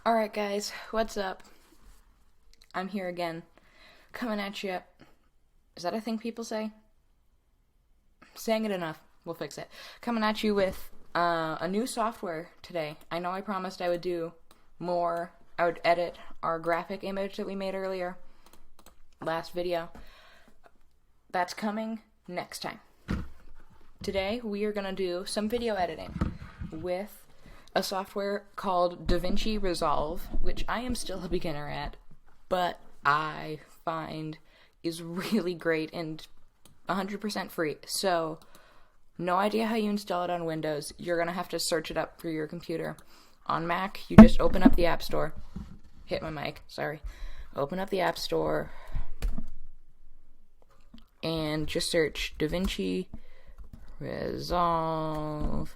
Alright guys, what's up? I'm here again, coming at you. Is that a thing people say? Saying it enough, we'll fix it. Coming at you with a new software today. I know I promised I would do more. I would edit our graphic image that we made earlier, last video. That's coming next time. Today we are going to do some video editing with a software called DaVinci Resolve, which I am still a beginner at, but I find is really great and 100% free. So, no idea how you install it on Windows. You're going to have to search it up for your computer. On Mac, you just open up the App Store. Hit my mic, sorry. Open up the App Store and just search DaVinci Resolve.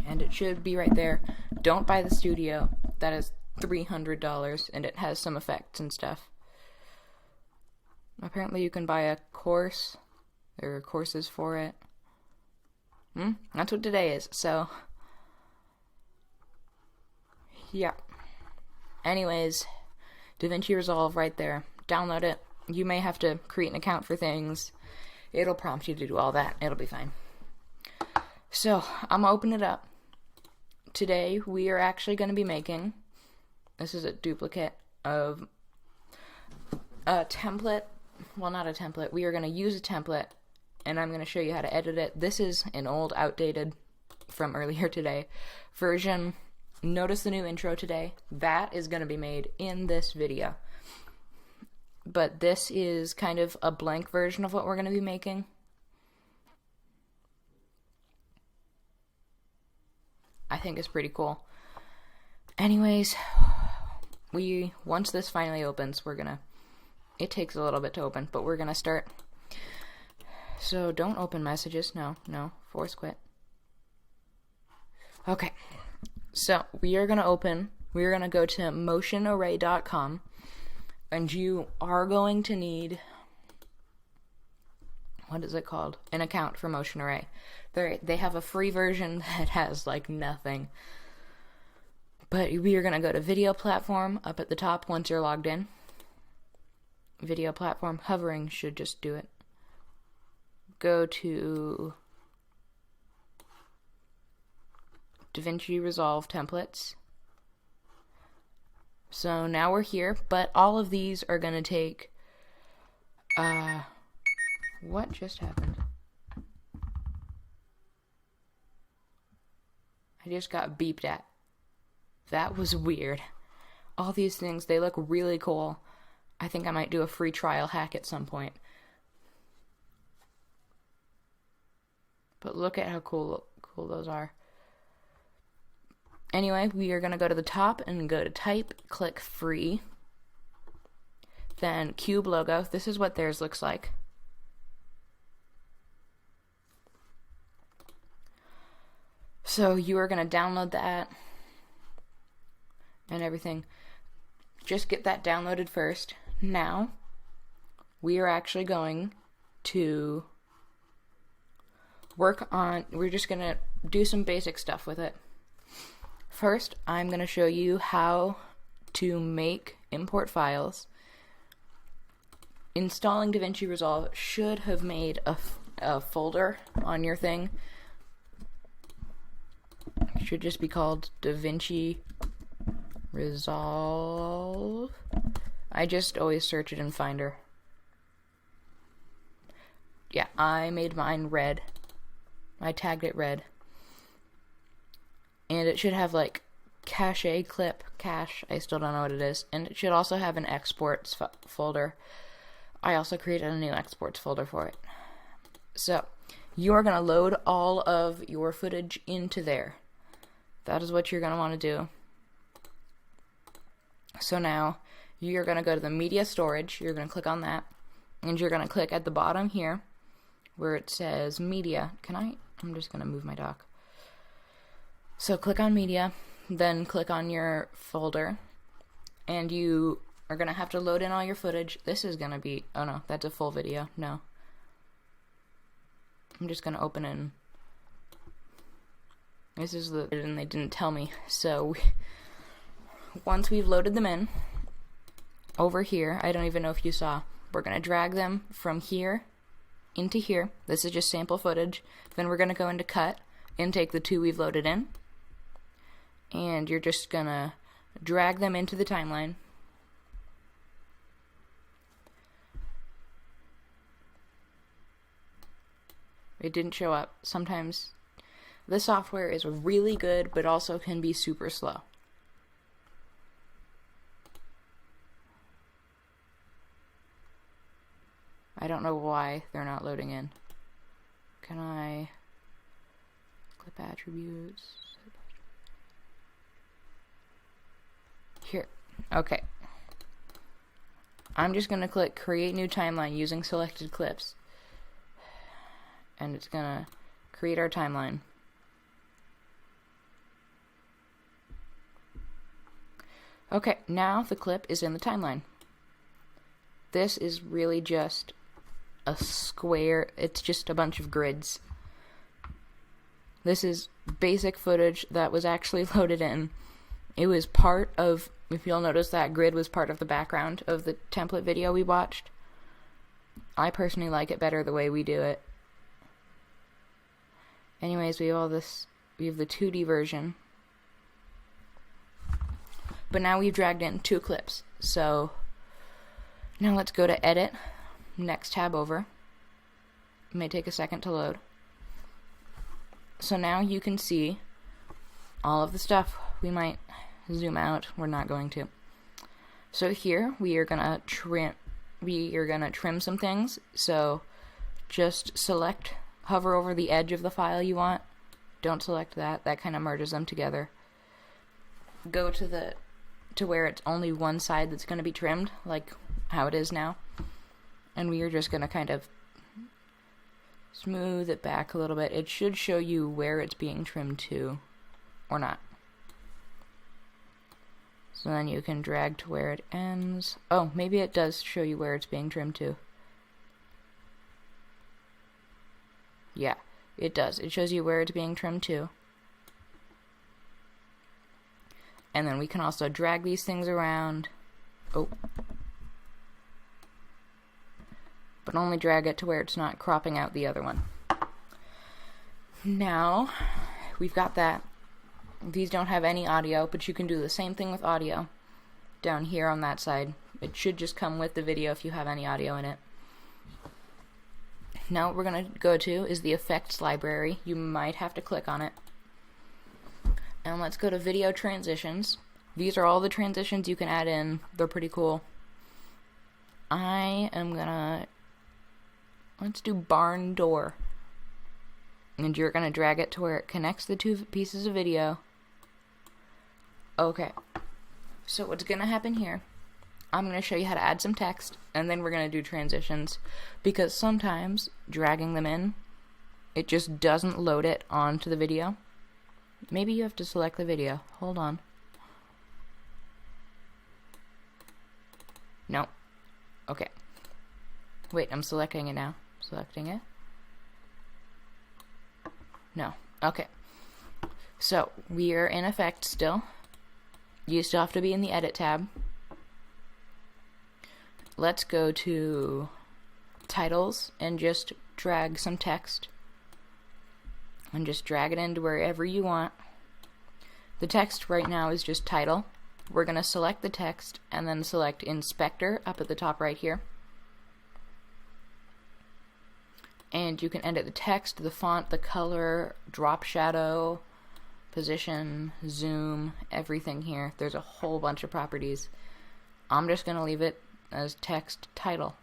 And it should be right there. Don't buy the studio. That is $300 and it has some effects and stuff. Apparently you can buy a course. There are courses for it. That's what today is. So, yeah. Anyways, DaVinci Resolve right there. Download it. You may have to create an account for things. It'll prompt you to do all that. It'll be fine. So, I'm gonna open it up. Today, we are actually going to be making, this is a duplicate of a template, well, not a template, we are going to use a template, and I'm going to show you how to edit it. This is an old, outdated, from earlier today, version. Notice the new intro today. That is going to be made in this video. But this is kind of a blank version of what we're going to be making. I think it's pretty cool. Anyways, once this finally opens, it takes a little bit to open, but we're gonna start. So don't open messages, no, force quit. Okay, so we are gonna go to motionarray.com, and you are going to need, what is it called? An account for Motion Array. They have a free version that has like nothing. But we are going to go to video platform up at the top once you're logged in. Video platform, hovering should just do it. Go to DaVinci Resolve templates. So now we're here, but all of these are going to take, what just happened? I just got beeped at. That was weird. All these things, they look really cool. I think I might do a free trial hack at some point. But look at how cool those are. Anyway, we are going to go to the top and go to type, click free. Then cube logo. This is what theirs looks like. So you are going to download that and everything. Just get that downloaded first. Now, we are actually going to we're just going to do some basic stuff with it. First, I'm going to show you how to import files. Installing DaVinci Resolve should have made a folder on your thing. It should just be called DaVinci Resolve. I just always search it in Finder. Yeah, I made mine red. I tagged it red. And it should have like cache, I still don't know what it is. And it should also have an exports folder. I also created a new exports folder for it. So, you are going to load all of your footage into there. That is what you're going to want to do. So now, you're going to go to the media storage. You're going to click on that. And you're going to click at the bottom here where it says media. I'm just going to move my dock. So click on media, then click on your folder. And you are going to have to load in all your footage. This is going to be, oh no, that's a full video. No. I'm just going to open in This is and they didn't tell me. So once we've loaded them in, over here, I don't even know if you saw, we're going to drag them from here into here. This is just sample footage. Then we're going to go into cut and take the 2 we've loaded in. And you're just going to drag them into the timeline. It didn't show up. Sometimes the software is really good, but also can be super slow. I don't know why they're not loading in. Can I clip attributes? Here. Okay. I'm just going to click create new timeline using selected clips. And it's going to create our timeline. Okay, now the clip is in the timeline. This is really just a square, it's just a bunch of grids. This is basic footage that was actually loaded in. It was part of, if you'll notice, that grid was part of the background of the template video we watched. I personally like it better the way we do it. Anyways, we have all this, we have the 2D version. But now we've dragged in 2 clips. So now let's go to edit, next tab over. It may take a second to load. So now you can see all of the stuff. We might zoom out, we're not going to. So here we are gonna trim some things. So just select, hover over the edge of the file you want. Don't select that, that kind of merges them together. Go to where it's only one side that's going to be trimmed, like how it is now. And we are just going to kind of smooth it back a little bit. It should show you where it's being trimmed to, or not. So then you can drag to where it ends. Oh, maybe it does show you where it's being trimmed to. Yeah, it does. It shows you where it's being trimmed to. And then we can also drag these things around. Oh. But only drag it to where it's not cropping out the other one. Now, we've got that. These don't have any audio, but you can do the same thing with audio. Down here on that side. It should just come with the video if you have any audio in it. Now what we're going to go to is the effects library. You might have to click on it. And let's go to video transitions. These are all the transitions you can add in. They're pretty cool. I am gonna, let's do barn door. And you're gonna drag it to where it connects the 2 pieces of video. Okay. So what's gonna happen here, I'm gonna show you how to add some text, and then we're gonna do transitions. Because sometimes dragging them in, it just doesn't load it onto the video. Maybe you have to select the video. Hold on. No. Okay. Wait, I'm selecting it now. Selecting it. No. Okay. So, we are in effect still. You still have to be in the edit tab. Let's go to titles and just drag some text. And just drag it into wherever you want. The text right now is just title. We're going to select the text and then select inspector up at the top right here. And you can edit the text, the font, the color, drop shadow, position, zoom, everything here. There's a whole bunch of properties. I'm just going to leave it as text title.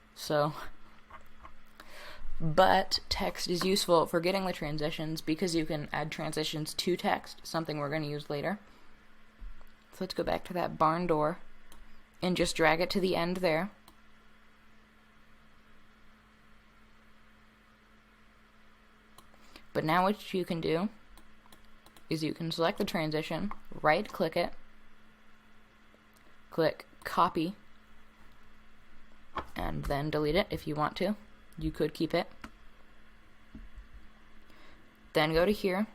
But text is useful for getting the transitions because you can add transitions to text, something we're going to use later. So let's go back to that barn door and just drag it to the end there. But now what you can do is you can select the transition, right click it, click copy, and then delete it if you want to. You could keep it. Then go to here.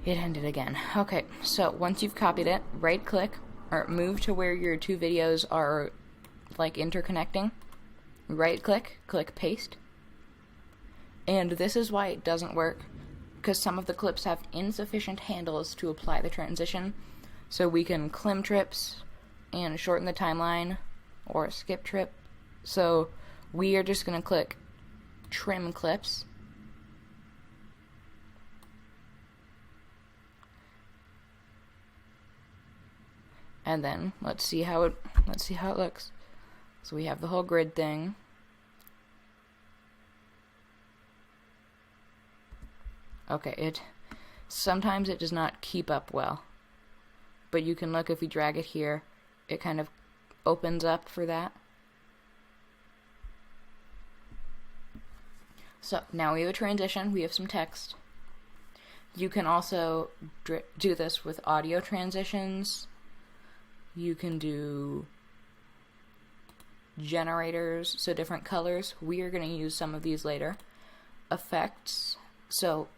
It ended again. Okay, so once you've copied it, right click, or move to where your two videos are like interconnecting. Right click, click paste. And this is why it doesn't work, because some of the clips have insufficient handles to apply the transition. So we can clim trips and shorten the timeline, or skip trip. So we are just going to click trim clips. And then let's see how it looks. So we have the whole grid thing. Okay, sometimes it does not keep up well. But you can look, if we drag it here, it kind of opens up for that. So now we have a transition, we have some text. You can also do this with audio transitions. You can do generators, so different colors. We are going to use some of these later. Effects. So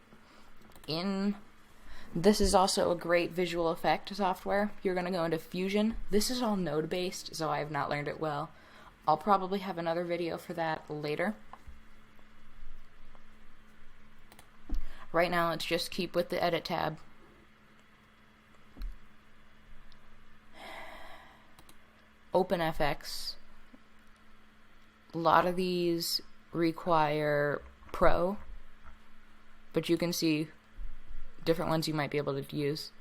this is also a great visual effect software. You're going to go into Fusion. This is all node based, so I have not learned it well. I'll probably have another video for that later. Right now, let's just keep with the edit tab. OpenFX. A lot of these require Pro, but you can see different ones you might be able to use.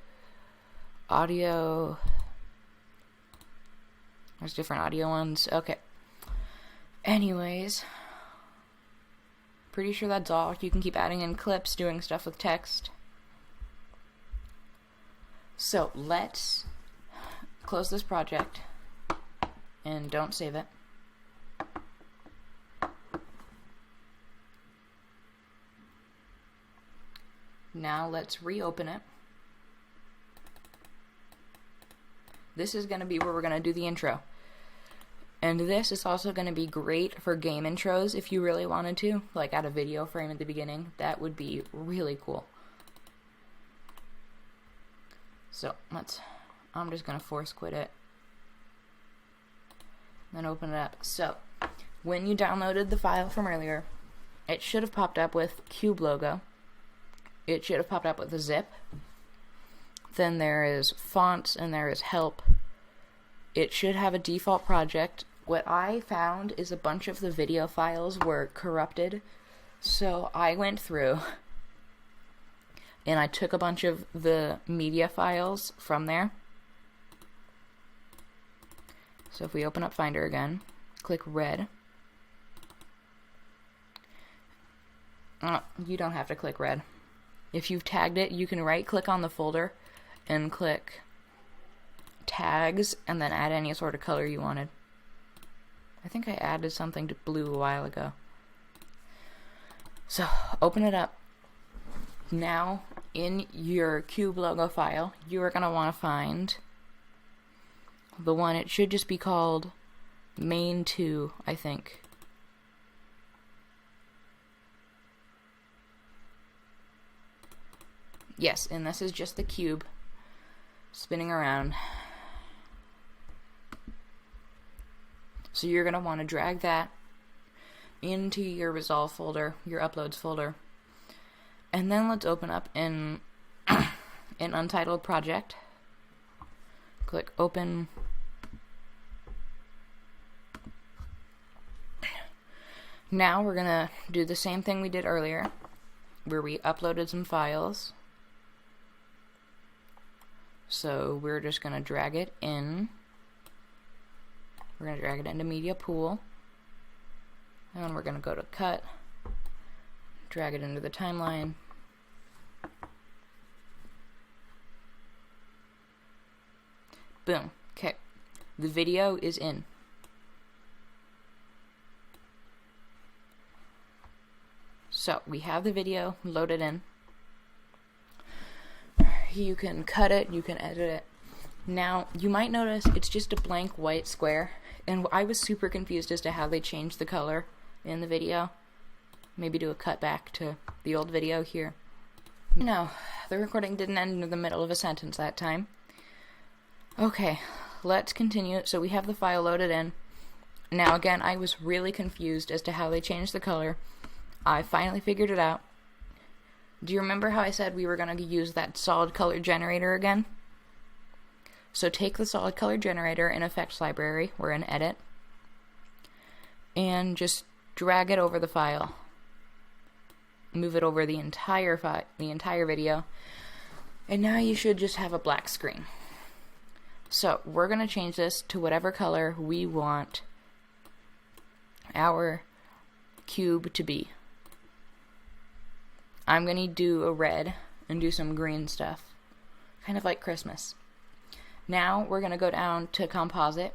Audio. There's different audio ones. Okay. Anyways, pretty sure that's all. You can keep adding in clips, doing stuff with text. So let's close this project and don't save it. Now let's reopen it. This is going to be where we're going to do the intro. And this is also going to be great for game intros if you really wanted to, like add a video frame at the beginning. That would be really cool. So I'm just going to force quit it. Then open it up. So when you downloaded the file from earlier, it should have popped up with Cube logo. It should have popped up with a zip. Then there is fonts and there is help. It should have a default project. What I found is a bunch of the video files were corrupted. So I went through and I took a bunch of the media files from there. So if we open up Finder again, click red. You don't have to click red. If you've tagged it, you can right click on the folder and click tags and then add any sort of color you wanted. I think I added something to blue a while ago. So open it up. Now in your Cube logo file, you are going to want to find the one. It should just be called main2, I think. Yes, and this is just the cube spinning around. So you're going to want to drag that into your Resolve folder, your Uploads folder. And then let's open up an untitled project. Click Open. Now we're going to do the same thing we did earlier, where we uploaded some files. So we're just going to drag it in. We're going to drag it into Media Pool. And we're going to go to Cut. Drag it into the timeline. Boom. Okay. The video is in. So we have the video loaded in. You can cut it, you can edit it. Now, you might notice it's just a blank white square, and I was super confused as to how they changed the color in the video. Maybe do a cut back to the old video here. No, the recording didn't end in the middle of a sentence that time. Okay, let's continue. So we have the file loaded in. Now again, I was really confused as to how they changed the color. I finally figured it out. Do you remember how I said we were going to use that solid color generator again? So take the solid color generator in Effects Library, we're in Edit, and just drag it over the file. Move it over the entire video, and now you should just have a black screen. So we're going to change this to whatever color we want our cube to be. I'm going to do a red and do some green stuff, kind of like Christmas. Now we're going to go down to composite,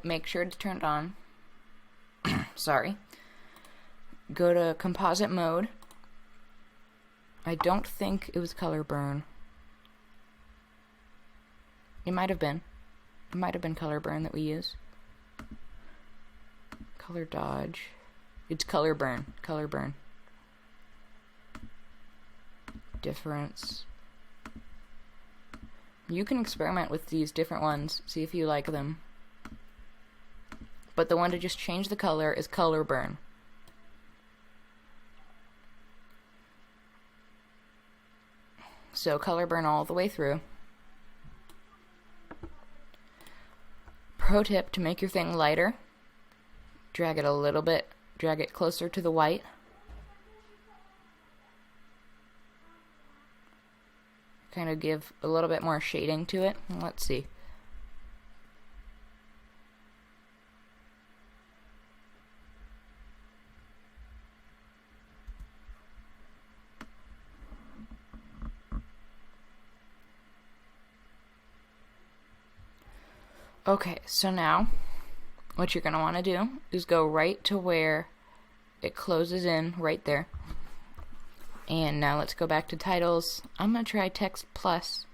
make sure to turn it on. Sorry. Go to composite mode. I don't think it was color burn. It might have been. It might have been color burn that we use. Color dodge. It's color burn. Color burn. Difference. You can experiment with these different ones, see if you like them. But the one to just change the color is color burn. So color burn all the way through. Pro tip to make your thing lighter, drag it a little bit, drag it closer to the white. Kind of give a little bit more shading to it. Let's see. Okay, so now what you're going to want to do is go right to where it closes in, right there. And now let's go back to titles. I'm going to try text plus.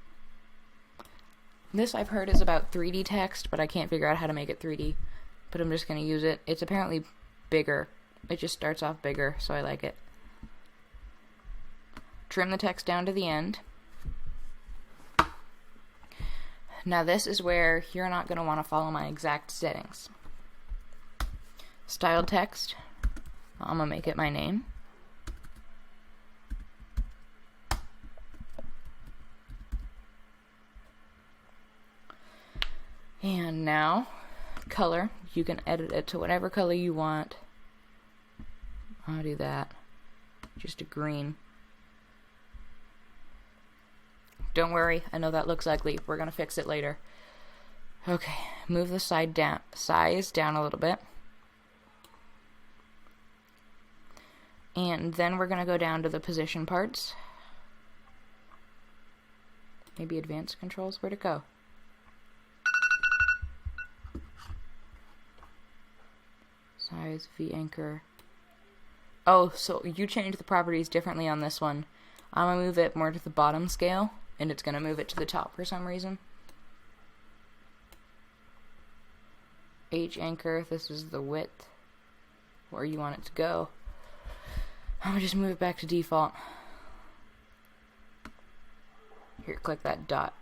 This I've heard is about 3D text, but I can't figure out how to make it 3D. But I'm just going to use it. It's apparently bigger. It just starts off bigger, so I like it. Trim the text down to the end. Now this is where you're not going to want to follow my exact settings. Styled text. I'm going to make it my name. And now, color. You can edit it to whatever color you want. I'll do that. Just a green. Don't worry, I know that looks ugly. We're going to fix it later. Okay, move the size down a little bit. And then we're going to go down to the position parts. Maybe advanced controls. Where'd it go? Size, V anchor. Oh, so you changed the properties differently on this one. I'm going to move it more to the bottom scale, and it's going to move it to the top for some reason. H anchor, this is the width, where you want it to go. I'm going to just move it back to default. Here, click that dot.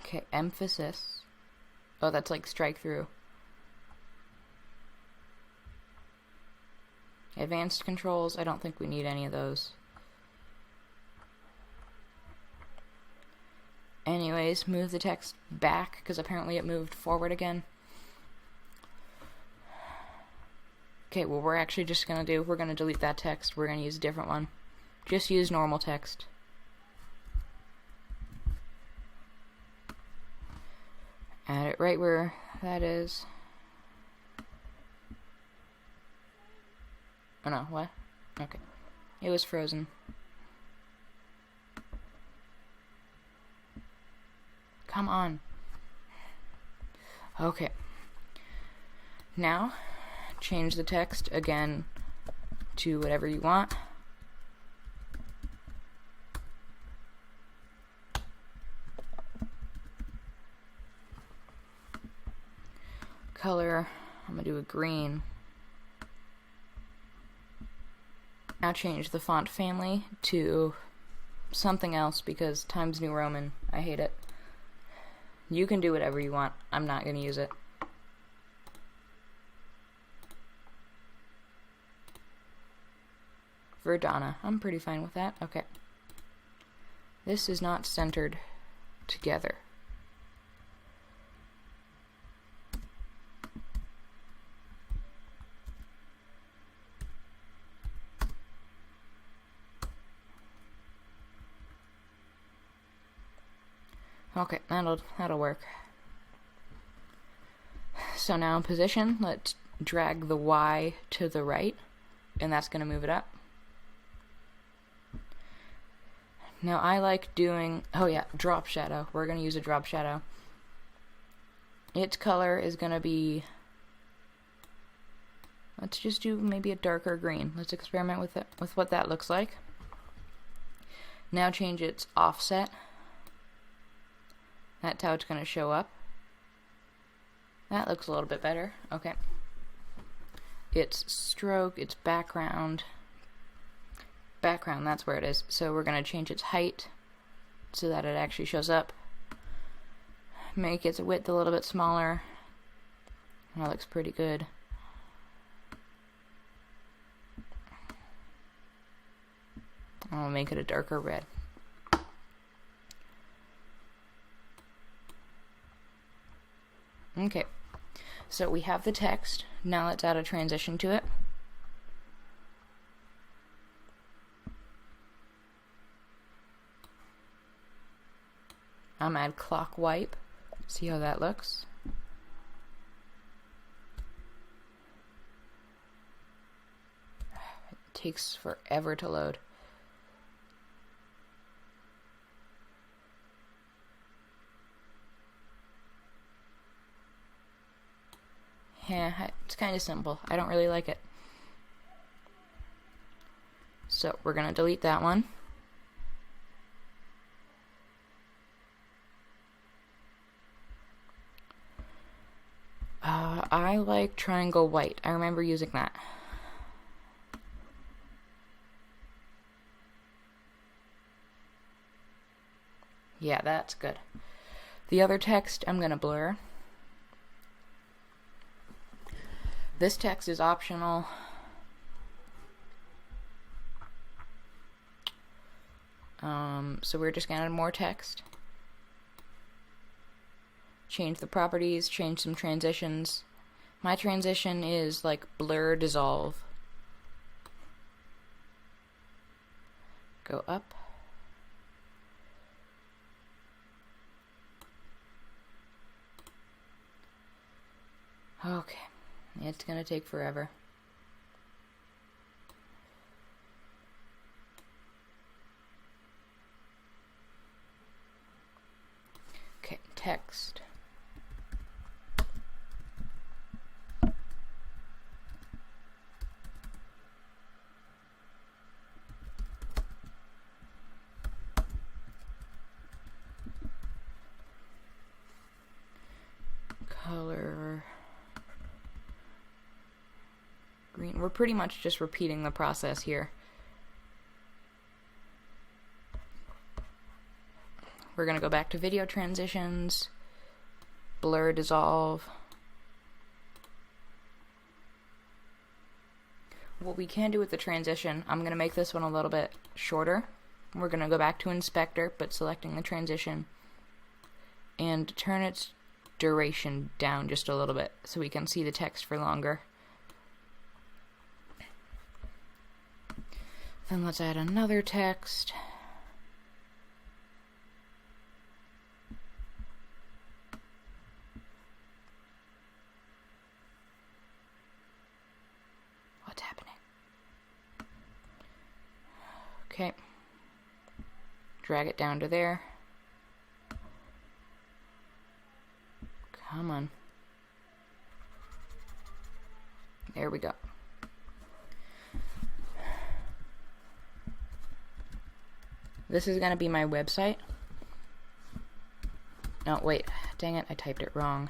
Okay, emphasis. Oh, that's like strike through. Advanced controls, I don't think we need any of those. Anyways, move the text back, because apparently it moved forward again. Okay, well we're actually just going to do, we're going to delete that text, we're going to use a different one. Just use normal text. Add it right where that is. Oh no, what? Okay. It was frozen. Come on. Okay. Now, change the text again to whatever you want. Color, I'm going to do a green. Now change the font family to something else because Times New Roman, I hate it. You can do whatever you want. I'm not going to use it. Verdana. I'm pretty fine with that. Okay. This is not centered together. Okay, that'll work. So now in position, let's drag the Y to the right, and that's going to move it up. Now I like doing, oh yeah, drop shadow. We're going to use a drop shadow. Its color is going to be, let's just do maybe a darker green. Let's experiment with it, with what that looks like. Now change its offset. That's how it's going to show up. That looks a little bit better. Okay. Its stroke, its background. Background, that's where it is. So we're going to change its height so that it actually shows up. Make its width a little bit smaller. That looks pretty good. I'll make it a darker red. Okay, so we have the text. Now let's add a transition to it. I'm gonna add clock wipe. See how that looks. It takes forever to load. Yeah, it's kind of simple. I don't really like it. So we're going to delete that one. I like triangle white. I remember using that. Yeah, that's good. The other text I'm going to blur. This text is optional. So we're just going to add more text. Change the properties, change some transitions. My transition is like blur dissolve. Go up. Okay. It's going to take forever. Okay, text. Color. Green. We're pretty much just repeating the process here. We're going to go back to video transitions, blur dissolve. What we can do with the transition, I'm going to make this one a little bit shorter. We're going to go back to inspector, but selecting the transition, and turn its duration down just a little bit so we can see the text for longer. Then let's add another text. What's happening? Okay. Drag it down to there. Come on. There we go. This is going to be my website. Oh, wait. Dang it. I typed it wrong.